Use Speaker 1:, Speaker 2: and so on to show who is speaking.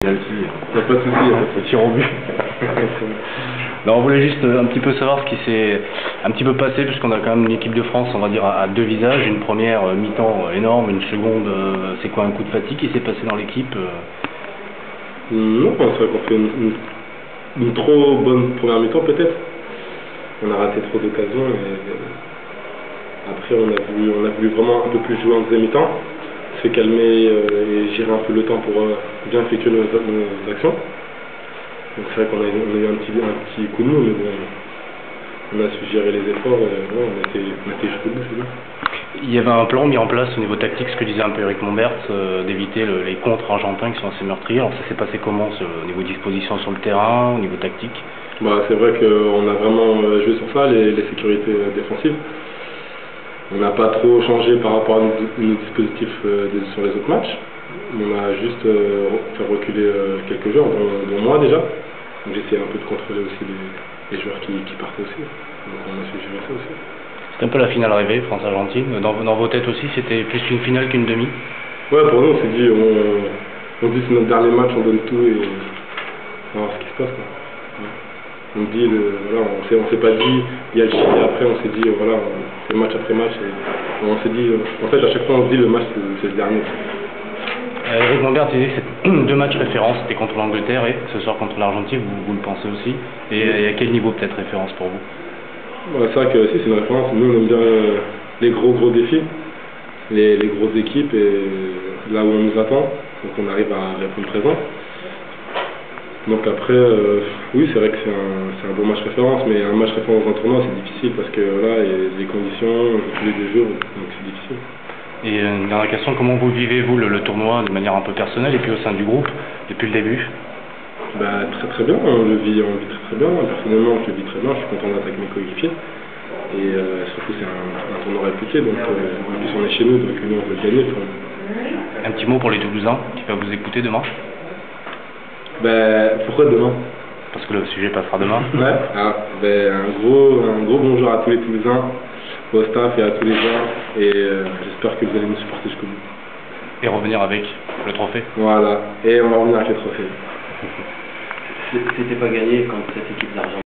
Speaker 1: Pas de soucis,
Speaker 2: le tir au but. Non, on voulait juste un petit peu savoir ce qui s'est un petit peu passé, puisqu'on a quand même une équipe de France, on va dire, à deux visages. Une première mi-temps énorme, une seconde, c'est quoi, un coup de fatigue qui s'est passé dans l'équipe
Speaker 1: Non, c'est vrai qu'on fait une trop bonne première mi-temps peut-être. On a raté trop d'occasions et après on a voulu vraiment un peu plus jouer en deuxième mi-temps, se calmer et gérer un peu le temps pour bien effectuer nos actions. Donc c'est vrai qu'on a eu un petit coup de mou, mais bon, on a su gérer les efforts et on a été jusqu'au bout, c'est bien.
Speaker 2: Il y avait un plan mis en place au niveau tactique, ce que disait un peu Eric Mombert, d'éviter les contres argentins qui sont assez meurtriers. Alors ça s'est passé comment au niveau disposition sur le terrain, au niveau tactique?
Speaker 1: C'est vrai qu'on a vraiment joué sur ça, les sécurités défensives. On n'a pas trop changé par rapport à nos dispositifs sur les autres matchs. On a juste fait reculer quelques joueurs, dont moi déjà. Donc j'essayais un peu de contrôler aussi les joueurs qui partaient aussi. Donc on a su gérer ça aussi.
Speaker 2: C'est un peu la finale rêvée, France-Argentine. Dans vos têtes aussi, c'était plus une finale qu'une demi?
Speaker 1: Ouais, pour nous, on s'est dit, on dit c'est notre dernier match, on donne tout et on va voir ce qui se passe, quoi. Ouais. On dit, voilà, on s'est pas dit, il y a le Chili après, on s'est dit, voilà, on fait match après match. Et on s'est dit, en fait, à chaque fois, on se dit, le match, c'est le dernier.
Speaker 2: Eric Mombert disait que c'est deux matchs référence, c'était contre l'Angleterre et ce soir contre l'Argentine, vous le pensez aussi. Et à quel niveau peut-être référence pour vous?
Speaker 1: C'est vrai que si c'est une référence, nous on aime bien les gros défis, les grosses équipes et là où on nous attend, donc on arrive à répondre présent. Donc après, oui c'est vrai que c'est un bon match référence, mais un match référence dans un tournoi c'est difficile parce que là il y a des conditions, on joue tous les 2 jours, donc c'est difficile.
Speaker 2: Et une dernière question, comment vous vivez-vous le tournoi de manière un peu personnelle et puis au sein du groupe depuis le début?
Speaker 1: Très bien, on le vit très bien. Personnellement, je le vis très bien, je suis content d'être avec mes coéquipiers. Et surtout, c'est un tournoi réputé, donc en plus on est chez nous, donc nous on veut le gagner.
Speaker 2: Un petit mot pour les Toulousains qui peuvent vous écouter demain?
Speaker 1: Pourquoi demain?
Speaker 2: Parce que le sujet passera demain.
Speaker 1: Ouais, un gros bonjour à tous les Toulousains, au staff et à tous les joueurs, et j'espère que vous allez nous supporter jusqu'au bout.
Speaker 2: Et revenir avec le trophée.
Speaker 1: Voilà, et on va revenir avec le trophée.
Speaker 3: C'était pas gagné quand cette équipe d'Argentine